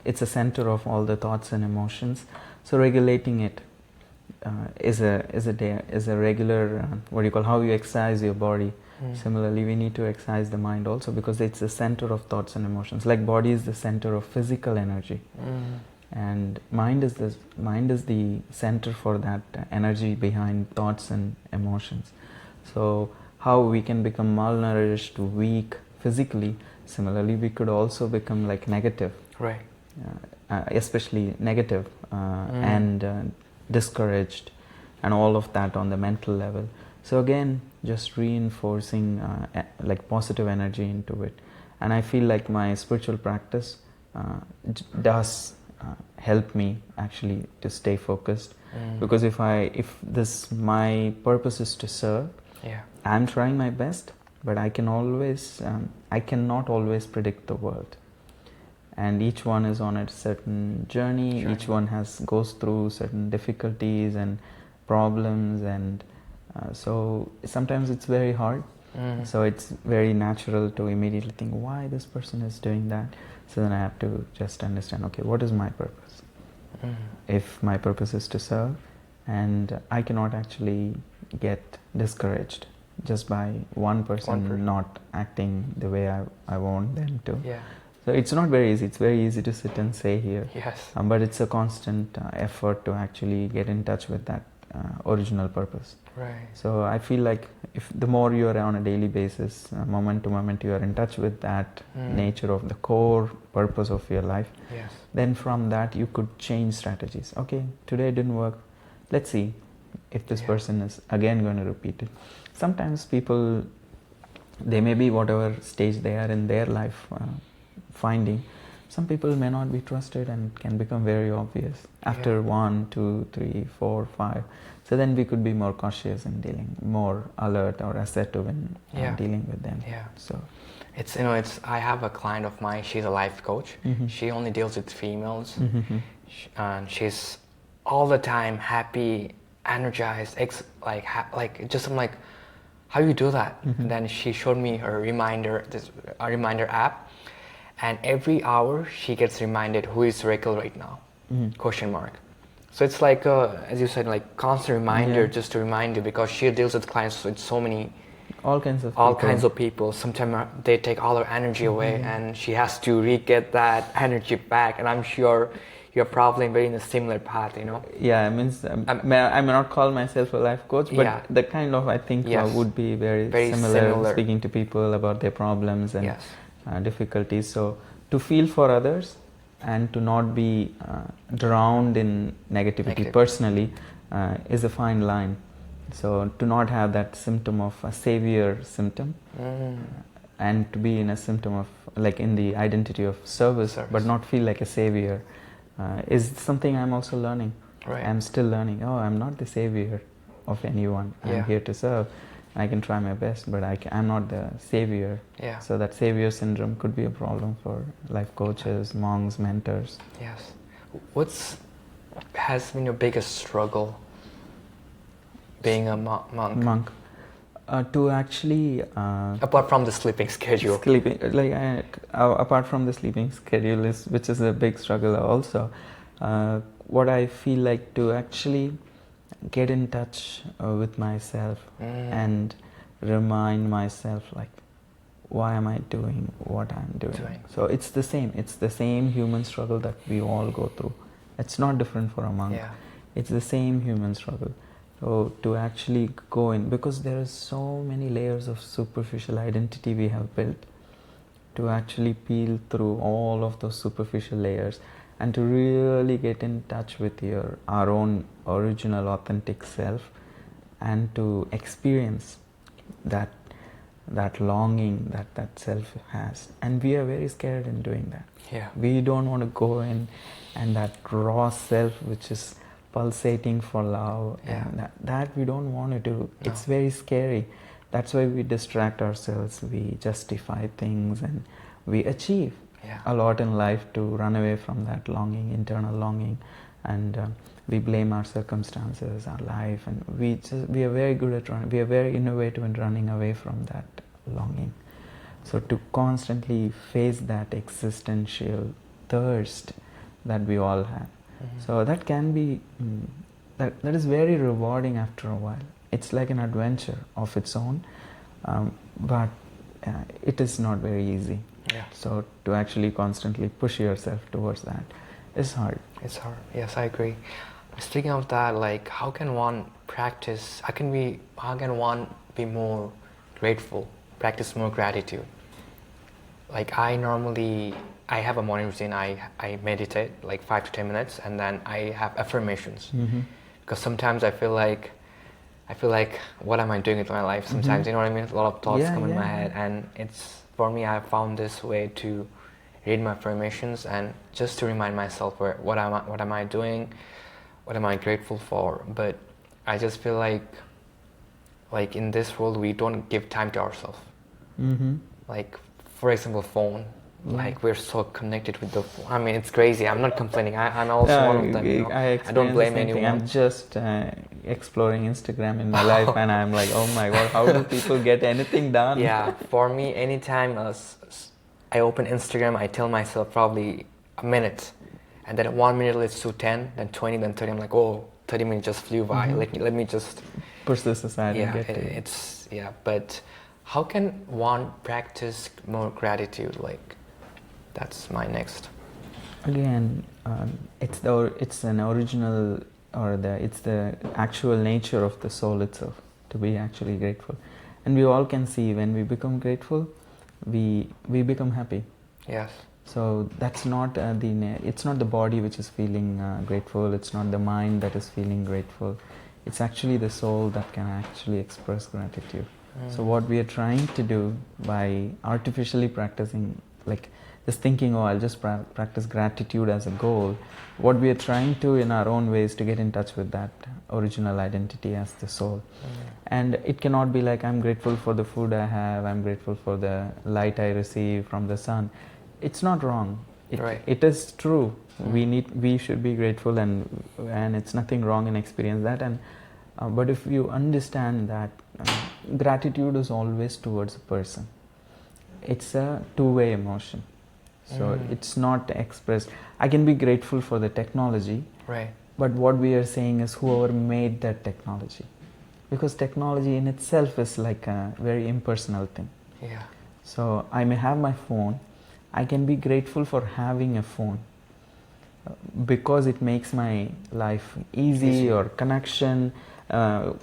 it's a center of all the thoughts and emotions. So regulating it is a regular what do you call, how you exercise your body. Similarly, we need to exercise the mind also, because it's the center of thoughts and emotions. Like body is the center of physical energy. And mind is the center for that energy behind thoughts and emotions. So how we can become malnourished, weak physically, similarly we could also become like negative, especially negative and discouraged, and all of that on the mental level. So again, just reinforcing like positive energy into it. And I feel like my spiritual practice does help me actually to stay focused, because if my purpose is to serve, I'm trying my best, but I cannot always predict the world, and each one is on a certain journey. Each one goes through certain difficulties and problems, and so sometimes it's very hard. So it's very natural to immediately think why this person is doing that. So then I have to just understand, okay, what is my purpose? If my purpose is to serve, and I cannot actually get discouraged just by one person not acting the way I want them to. Yeah. So it's not very easy. It's very easy to sit and say here. Yes. But it's a constant effort to actually get in touch with that original purpose. Right. So I feel like if the more you are on a daily basis, moment to moment, you are in touch with that nature of the core purpose of your life, yes, then from that you could change strategies. Okay, today it didn't work. Let's see if this person is again going to repeat it. Sometimes people, they may be whatever stage they are in their life finding, some people may not be trusted and can become very obvious after 1, 2, 3, 4, 5. So then we could be more cautious in dealing, more alert or assertive in dealing with them. Yeah. So it's I have a client of mine. She's a life coach. She only deals with females, and she's all the time happy, energized, I'm like, how you do that? And then she showed me her a reminder app, and every hour she gets reminded who is Rakel right now, question mark. So it's like as you said, like constant reminder just to remind you, because she deals with clients with so many all kinds of people. Sometimes they take all her energy away, and she has to re-get that energy back. And I'm sure you're probably very in a similar path, you know. Yeah, I mean, I may not call myself a life coach, but the kind of, I think, would be very similar, speaking to people about their problems and difficulties. So to feel for others and to not be drowned in negativity personally is a fine line. So to not have that symptom of a savior symptom, and to be in a symptom of, like, in the identity of service. But not feel like a savior is something I'm also learning. Right. I'm still learning. Oh, I'm not the savior of anyone. I'm here to serve. I can try my best, but I'm not the savior. Yeah. So that savior syndrome could be a problem for life coaches, monks, mentors. Yes. Has been your biggest struggle being a monk? To actually apart from the sleeping schedule. Apart from the sleeping schedule, which is a big struggle also. What I feel like, to actually get in touch with myself and remind myself, like, why am I doing what I'm doing? So it's the same human struggle that we all go through. It's not different for a monk. Yeah. It's the same human struggle. So to actually go in, because there are so many layers of superficial identity we have built, to actually peel through all of those superficial layers and to really get in touch with our own original authentic self, and to experience that longing that self has. And we are very scared in doing that. Yeah. We don't want to go in, and that raw self which is pulsating for love, and that we don't want to do. No. It's very scary. That's why we distract ourselves, we justify things, and we achieve a lot in life to run away from that longing, internal longing, and we blame our circumstances, our life, and we are very good at we are very innovative in running away from that longing. So to constantly face that existential thirst that we all have. So that can be, that is very rewarding after a while. It's like an adventure of its own, but it is not very easy. Yeah. So to actually constantly push yourself towards that is hard. It's hard. Yes, I agree. Speaking of that, like, how can one be more grateful, practice more gratitude? Like, I have a morning routine. I meditate like 5 to 10 minutes, and then I have affirmations. Because sometimes I feel like, what am I doing with my life? Sometimes, you know what I mean? A lot of thoughts come in my head, and it's, for me, I found this way to read my affirmations and just to remind myself what am I doing, what am I grateful for. But I just feel like in this world we don't give time to ourselves. Like, for example, phone. like we're so connected with the. I mean, it's crazy. I'm not complaining. I'm also one of them. You know? I don't blame the same anyone. thing. I'm just exploring Instagram in my life, and I'm like, oh my god, how do people get anything done? Yeah, for me, anytime I open Instagram, I tell myself probably a minute, and then 1 minute leads to 10, then 20, then 30. I'm like, oh, 30 minutes just flew by. Let me just push this aside and get to it. It's but how can one practice more gratitude? Like, that's my next. Again, it's an original, or it's the actual nature of the soul itself to be actually grateful, and we all can see when we become grateful, we become happy. Yes. So that's not it's not the body which is feeling grateful. It's not the mind that is feeling grateful. It's actually the soul that can actually express gratitude. So what we are trying to do by artificially practicing, like just thinking, oh, I'll just practice gratitude as a goal, what we are trying to in our own ways to get in touch with that original identity as the soul. And it cannot be like, I'm grateful for the food I have, I'm grateful for the light I receive from the sun. It's not wrong. It is true. We should be grateful, and it's nothing wrong in experience that. And but if you understand that gratitude is always towards a person, it's a two-way emotion. So it's not expressed. I can be grateful for the technology, right? But what we are saying is whoever made that technology, because technology in itself is like a very impersonal thing. Yeah. So I may have my phone. I can be grateful for having a phone because it makes my life easy, or connection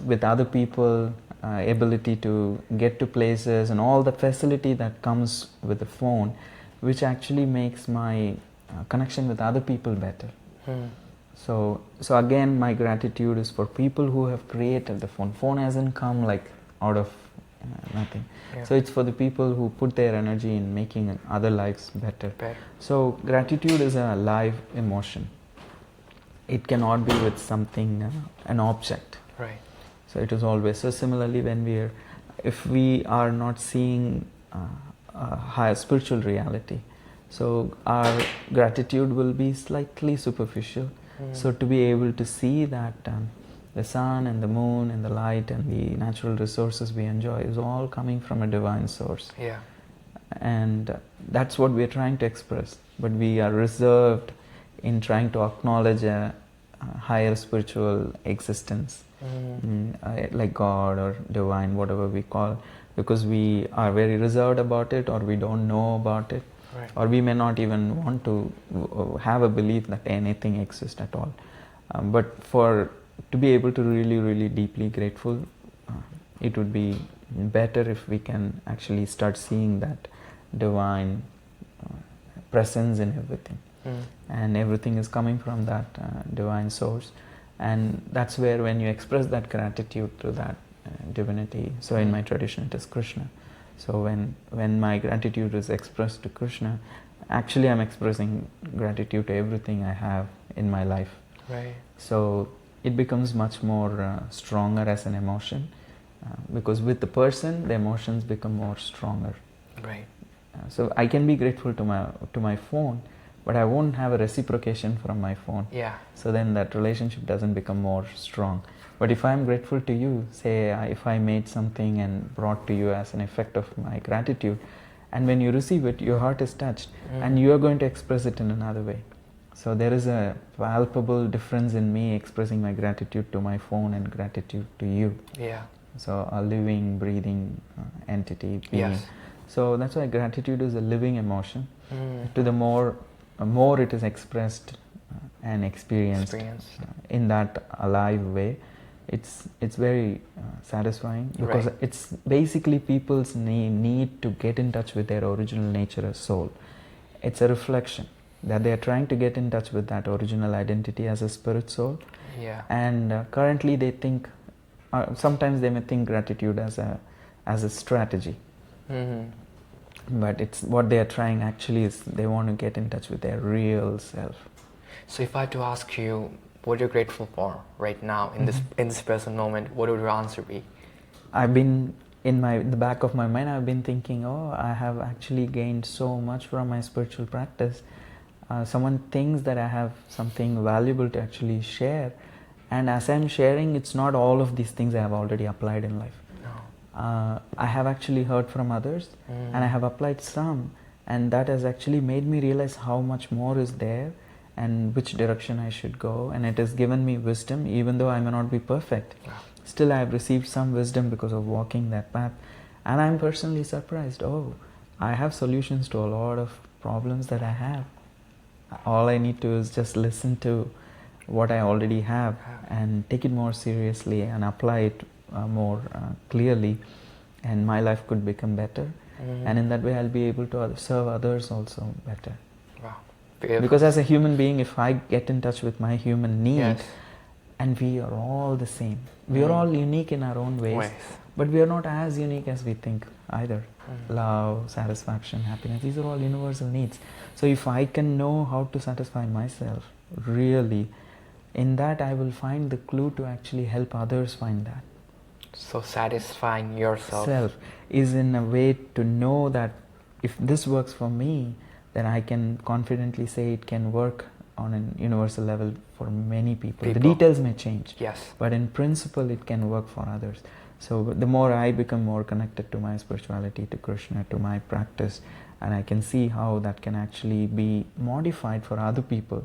with other people, ability to get to places, and all the facility that comes with the phone, which actually makes my connection with other people better. So again, my gratitude is for people who have created the phone. Phone hasn't come like out of nothing. Yeah. So it's for the people who put their energy in making other lives better. So gratitude is a live emotion. It cannot be with something, an object. Right. So it is always. So similarly, if we are not seeing a higher spiritual reality, so our gratitude will be slightly superficial. So to be able to see that the sun and the moon and the light and the natural resources we enjoy is all coming from a divine source. Yeah. And that's what we are trying to express. But we are reserved in trying to acknowledge a higher spiritual existence, like God or divine, whatever we call, because we are very reserved about it, or we don't know about it, or we may not even want to have a belief that anything exists at all. But to be able to really, really deeply grateful, it would be better if we can actually start seeing that divine presence in everything. And everything is coming from that divine source. And that's where, when you express that gratitude to that divinity, so in my tradition it is Krishna. So when my gratitude is expressed to Krishna, actually I'm expressing gratitude to everything I have in my life. Right. So it becomes much more stronger as an emotion, because with the person, the emotions become more stronger. Right. So I can be grateful to my phone, but I won't have a reciprocation from my phone. Yeah. So then that relationship doesn't become more strong. But if I'm grateful to you, say if I made something and brought to you as an effect of my gratitude, and when you receive it, your heart is touched, and you are going to express it in another way. So there is a palpable difference in me expressing my gratitude to my phone and gratitude to you. Yeah. So a living, breathing entity, being. Yes. So that's why gratitude is a living emotion. To the more it is expressed and experienced in that alive way, it's very satisfying, because it's basically people's need to get in touch with their original nature as soul. It's a reflection that they are trying to get in touch with that original identity as a spirit soul. Yeah. And currently they think, sometimes they may think gratitude as a strategy. But it's what they are trying actually is they want to get in touch with their real self. So if I had to ask you what you're grateful for right now in this present moment, what would your answer be? I've been in the back of my mind, I've been thinking, oh, I have actually gained so much from my spiritual practice. Someone thinks that I have something valuable to actually share, and as I'm sharing, it's not all of these things I have already applied in life. I have actually heard from others, and I have applied some, and that has actually made me realize how much more is there and which direction I should go, and it has given me wisdom. Even though I may not be perfect, still I have received some wisdom because of walking that path, and I'm personally surprised. Oh, I have solutions to a lot of problems that I have. All I need to is just listen to what I already have and take it more seriously and apply it more clearly, and my life could become better, and in that way I'll be able to serve others also better. Wow. Beautiful. Because as a human being, if I get in touch with my human need, and we are all the same, we are all unique in our own ways, but we are not as unique as we think either. Love, satisfaction, happiness, these are all universal needs. So if I can know how to satisfy myself, really, in that I will find the clue to actually help others find that. So satisfying yourself Self is in a way to know that if this works for me, then I can confidently say it can work on a universal level for many people. The details may change, but in principle it can work for others. So the more I become more connected to my spirituality, to Krishna, to my practice, and I can see how that can actually be modified for other people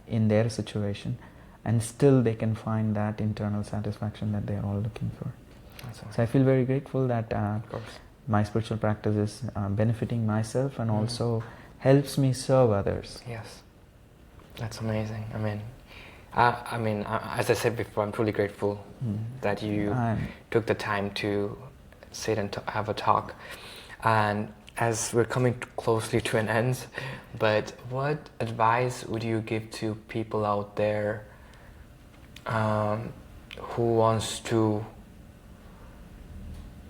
in their situation, and still they can find that internal satisfaction that they are all looking for. So I feel very grateful that my spiritual practice is benefiting myself and also helps me serve others. Yes, that's amazing. I mean, as I said before, I'm truly grateful that you took the time to sit and have a talk. And as we're coming closely to an end, but what advice would you give to people out there who wants to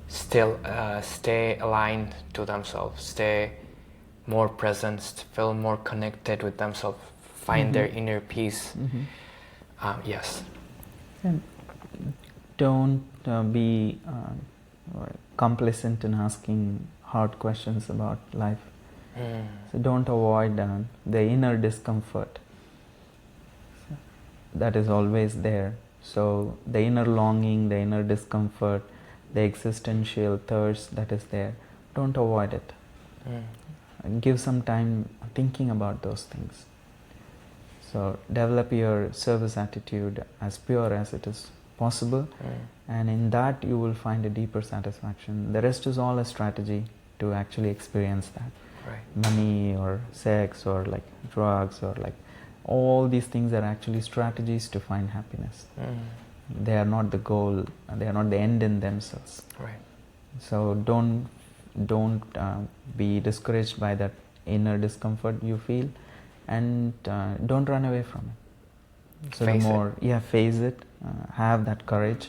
still stay aligned to themselves, stay more present, feel more connected with themselves, find their inner peace? Yes. And don't be complacent in asking hard questions about life. So don't avoid the inner discomfort that is always there. So the inner longing, the inner discomfort, the existential thirst that is there, don't avoid it. Give some time thinking about those things. So develop your service attitude as pure as it is possible, and in that you will find a deeper satisfaction. The rest is all a strategy to actually experience that. Money or sex or like drugs or like all these things are actually strategies to find happiness. They are not the goal, they are not the end in themselves. So don't be discouraged by that inner discomfort you feel, and don't run away from it. So face it, have that courage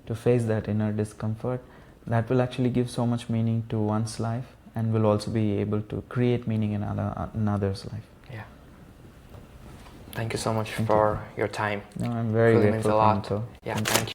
to face that inner discomfort. That will actually give so much meaning to one's life, and will also be able to create meaning in another's life. Thank you so much for your time. No, I'm very grateful. Means a lot. Thank you.